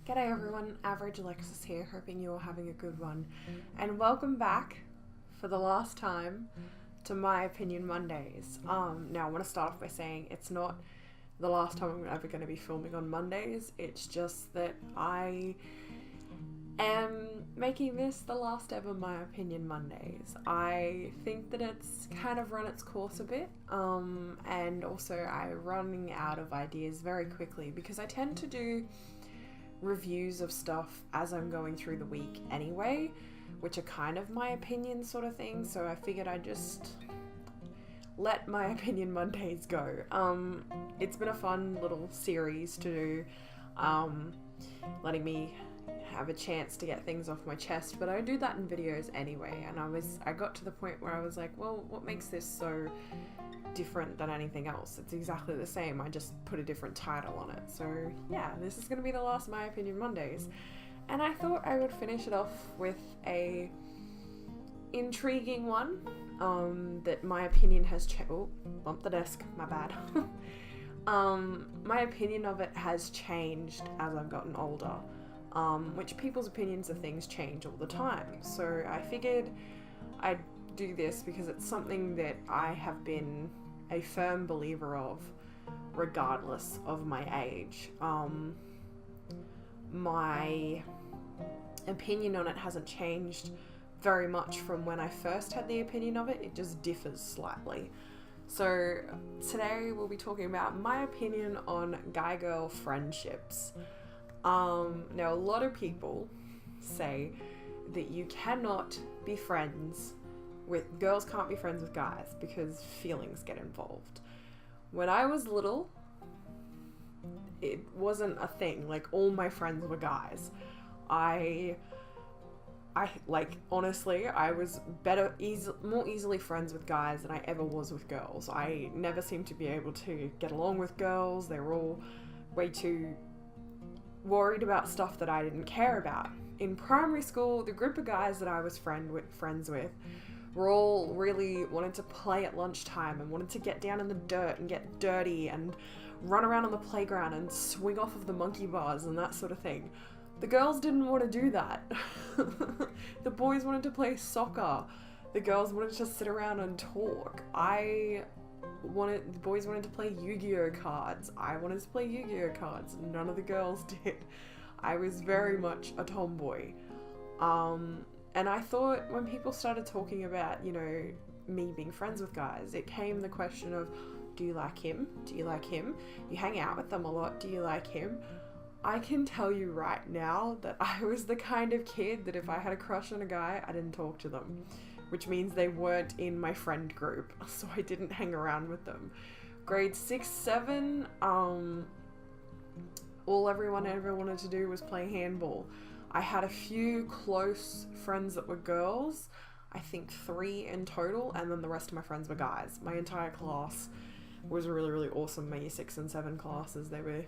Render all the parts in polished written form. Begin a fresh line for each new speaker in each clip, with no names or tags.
G'day everyone, Average Alexis here, hoping you're having a good one. And welcome back, for the last time, to My Opinion Mondays. Now I want to start off by saying it's not the last time I'm ever going to be filming on Mondays, it's just that I am making this the last ever My Opinion Mondays. I think that it's kind of run its course a bit, and also I'm running out of ideas very quickly because I tend to do reviews of stuff as I'm going through the week anyway, which are kind of my opinion sort of thing, so I figured I'd just let My Opinion Mondays go. It's been a fun little series to do, letting me have a chance to get things off my chest, but I do that in videos anyway, and I got to the point where I was like, well, what makes this so different than anything else? It's exactly the same, I just put a different title on it. So yeah, this is going to be the last My Opinion Mondays, and I thought I would finish it off with a intriguing one that my opinion has oh, bump the desk, my bad. My opinion of it has changed as I've gotten older, which people's opinions of things change all the time, so I figured I'd do this because it's something that I have been a firm believer of regardless of my age. My opinion on it hasn't changed very much from when I first had the opinion of it, it just differs slightly. So today we'll be talking about my opinion on guy-girl friendships. Now a lot of people say that you cannot be friends with girls, can't be friends with guys because feelings get involved. When I was little, it wasn't a thing. Like, all my friends were guys. I like, honestly, I was more easily friends with guys than I ever was with girls. I never seemed to be able to get along with girls. They were all way too worried about stuff that I didn't care about. In primary school, the group of guys that I was friends with were all really wanted to play at lunchtime and wanted to get down in the dirt and get dirty and run around on the playground and swing off of the monkey bars and that sort of thing. The girls didn't want to do that. The boys wanted to play soccer. The girls wanted to just sit around and talk. The boys wanted to play Yu-Gi-Oh cards. I wanted to play Yu-Gi-Oh cards. None of the girls did. I was very much a tomboy. And I thought when people started talking about, me being friends with guys, it came the question of, do you like him? Do you like him? You hang out with them a lot. Do you like him? I can tell you right now that I was the kind of kid that if I had a crush on a guy, I didn't talk to them, which means they weren't in my friend group, so I didn't hang around with them. Grade 6, 7, all everyone ever wanted to do was play handball. I had a few close friends that were girls, I think 3 in total, and then the rest of my friends were guys. My entire class was really, really awesome. My year 6 and 7 classes, they were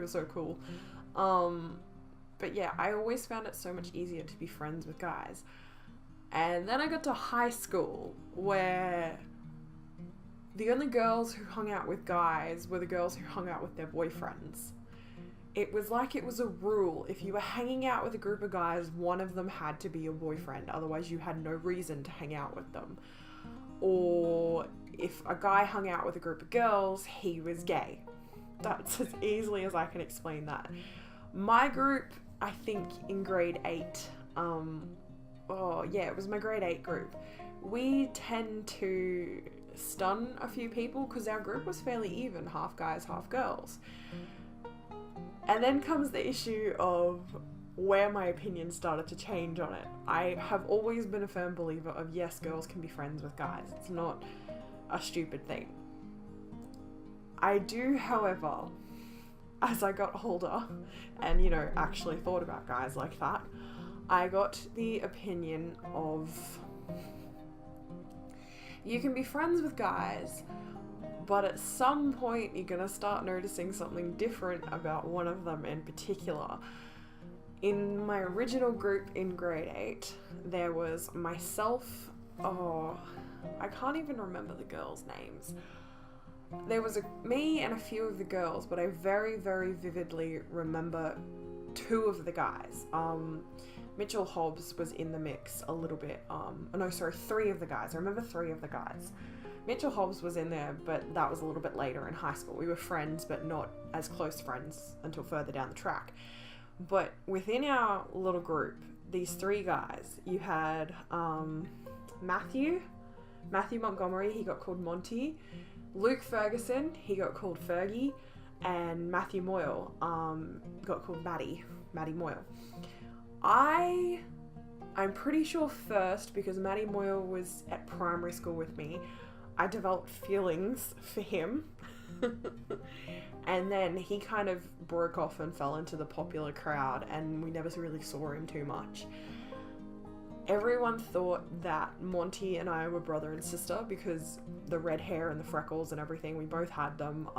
so cool. But yeah, I always found it so much easier to be friends with guys. And then I got to high school, where the only girls who hung out with guys were the girls who hung out with their boyfriends. It was like it was a rule. If you were hanging out with a group of guys, one of them had to be your boyfriend. Otherwise, you had no reason to hang out with them. Or if a guy hung out with a group of girls, he was gay. That's as easily as I can explain that. My group, I think in grade 8, it was my grade 8 group. We tend to stun a few people because our group was fairly even, half guys, half girls. And then comes the issue of where my opinion started to change on it. I have always been a firm believer of, yes, girls can be friends with guys. It's not a stupid thing. I do, however, as I got older and, actually thought about guys like that, I got the opinion of, you can be friends with guys, but at some point you're gonna start noticing something different about one of them in particular. In my original group in grade 8, there was myself, I can't even remember the girls' names. There was me and a few of the girls, but I very, very vividly remember two of the guys. Mitchell Hobbs was in the mix a little bit. Three of the guys. I remember three of the guys. Mitchell Hobbs was in there, but that was a little bit later in high school. We were friends, but not as close friends until further down the track. But within our little group, these three guys, you had Matthew Montgomery, he got called Monty. Luke Ferguson, he got called Fergie. And Matthew Moyle got called Maddie Moyle. I'm pretty sure first, because Maddie Moyle was at primary school with me, I developed feelings for him. And then he kind of broke off and fell into the popular crowd, and we never really saw him too much. Everyone thought that Monty and I were brother and sister because the red hair and the freckles and everything, we both had them.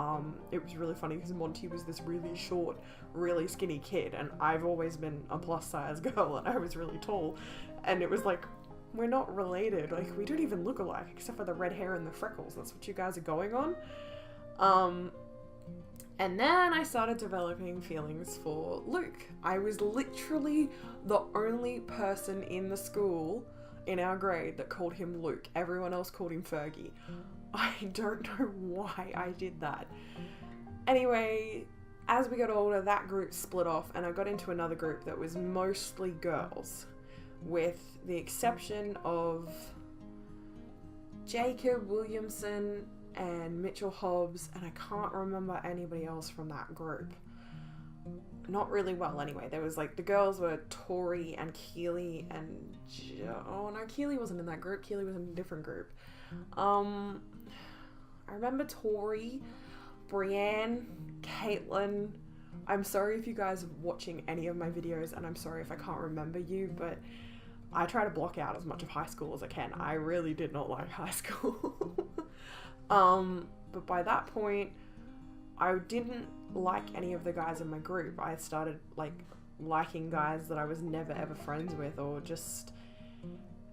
It was really funny because Monty was this really short, really skinny kid, and I've always been a plus size girl, and I was really tall, and it was like, we're not related, like we don't even look alike except for the red hair and the freckles. That's what you guys are going on. And then I started developing feelings for Luke. I was literally the only person in the school in our grade that called him Luke. Everyone else called him Fergie. I don't know why I did that. Anyway, as we got older, that group split off, and I got into another group that was mostly girls, with the exception of Jacob Williamson and Mitchell Hobbs, and I can't remember anybody else from that group. Not really well anyway. There was like, the girls were Tori and Keely and oh no, Keely wasn't in that group. Keely was in a different group. I remember Tori, Brienne, Caitlin. I'm sorry if you guys are watching any of my videos, and I'm sorry if I can't remember you, but I try to block out as much of high school as I can. I really did not like high school. But by that point, I didn't like any of the guys in my group. I started liking guys that I was never ever friends with, or just,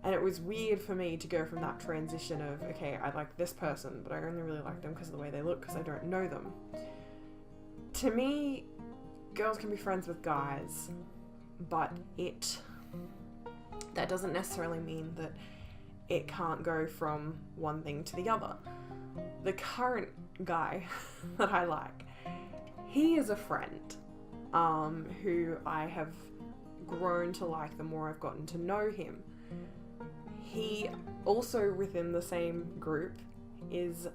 and it was weird for me to go from that transition of, okay, I like this person, but I only really like them because of the way they look, because I don't know them. To me, girls can be friends with guys, but that doesn't necessarily mean that it can't go from one thing to the other. The current guy that I like, he is a friend who I have grown to like the more I've gotten to know him. He also, within the same group, is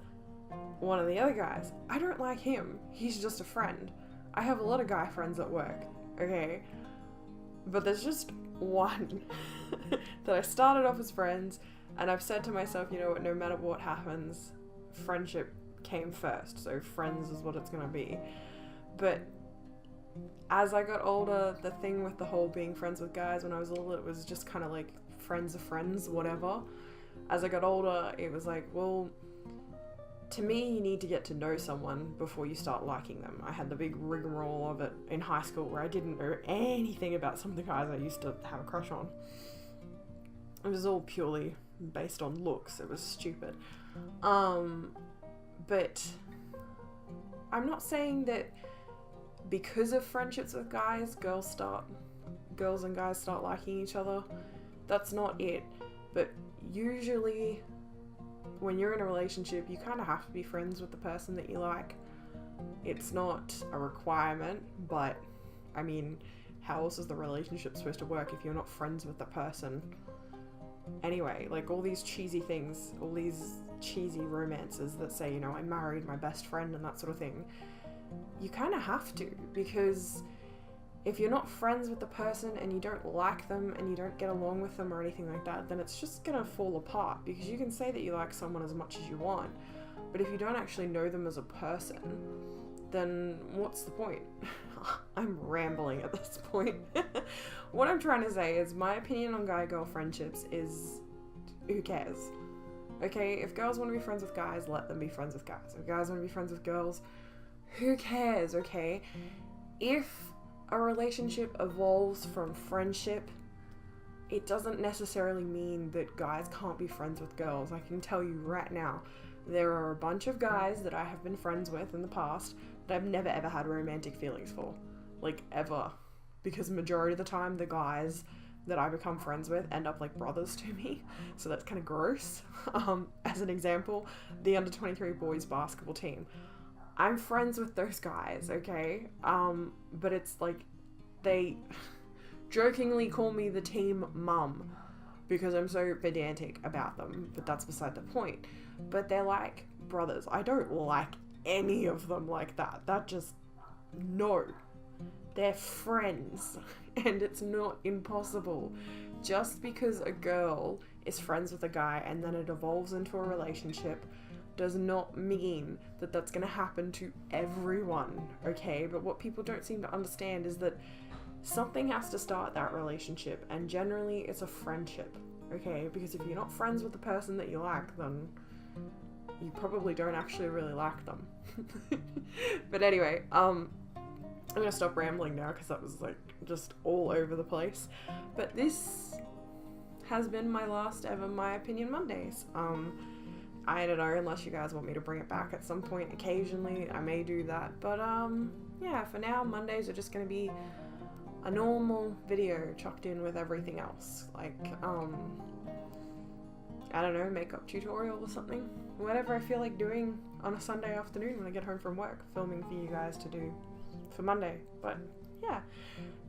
one of the other guys. I don't like him. He's just a friend. I have a lot of guy friends at work, okay? But there's just one that I started off as friends, and I've said to myself, you know what, no matter what happens, friendship came first, so friends is what it's gonna be. But as I got older, the thing with the whole being friends with guys, when I was little, it was just kind of like friends of friends, whatever. As I got older, it was like, well, to me, you need to get to know someone before you start liking them. I had the big rigmarole of it in high school where I didn't know anything about some of the guys I used to have a crush on. It was all purely based on looks. It was stupid. But I'm not saying that because of friendships with guys, girls and guys start liking each other. That's not it. But usually when you're in a relationship, you kind of have to be friends with the person that you like. It's not a requirement, but I mean, how else is the relationship supposed to work if you're not friends with the person? Anyway, like all these cheesy things, all these cheesy romances that say, you know, I married my best friend and that sort of thing, you kind of have to, because if you're not friends with the person and you don't like them and you don't get along with them or anything like that, then it's just gonna fall apart, because you can say that you like someone as much as you want, but if you don't actually know them as a person, then what's the point? I'm rambling at this point. What I'm trying to say is my opinion on guy-girl friendships is, who cares? Okay, if girls want to be friends with guys, let them be friends with guys. If guys want to be friends with girls, who cares, okay? If a relationship evolves from friendship, it doesn't necessarily mean that guys can't be friends with girls. I can tell you right now, there are a bunch of guys that I have been friends with in the past that I've never ever had romantic feelings for. Like, ever. because majority of the time the guys that I become friends with end up like brothers to me, so that's kind of gross. As an example, the under 23 boys basketball team, I'm friends with those guys, okay? But it's like they jokingly call me the team mum because I'm so pedantic about them, but that's beside the point. But they're like brothers. I don't like any of them like that. That just, no. They're friends, and it's not impossible. Just because a girl is friends with a guy and then it evolves into a relationship does not mean that that's going to happen to everyone, okay? But what people don't seem to understand is that something has to start that relationship, and generally it's a friendship, okay? Because if you're not friends with the person that you like, then you probably don't actually really like them. But anyway, I'm gonna stop rambling now because that was like just all over the place. But this has been my last ever My Opinion Mondays. I don't know, unless you guys want me to bring it back at some point occasionally, I may do that. But yeah, for now, Mondays are just gonna be a normal video chucked in with everything else. Like, I don't know, makeup tutorial or something. Whatever I feel like doing on a Sunday afternoon when I get home from work, filming for you guys to do for Monday. But yeah,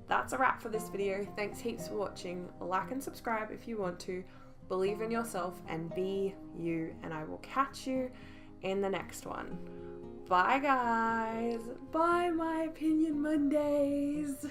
that's a wrap for this video. Thanks heaps for watching. Like and subscribe if you want to. Believe in yourself and be you, and I will catch you in the next one. Bye guys. Bye My Opinion Mondays.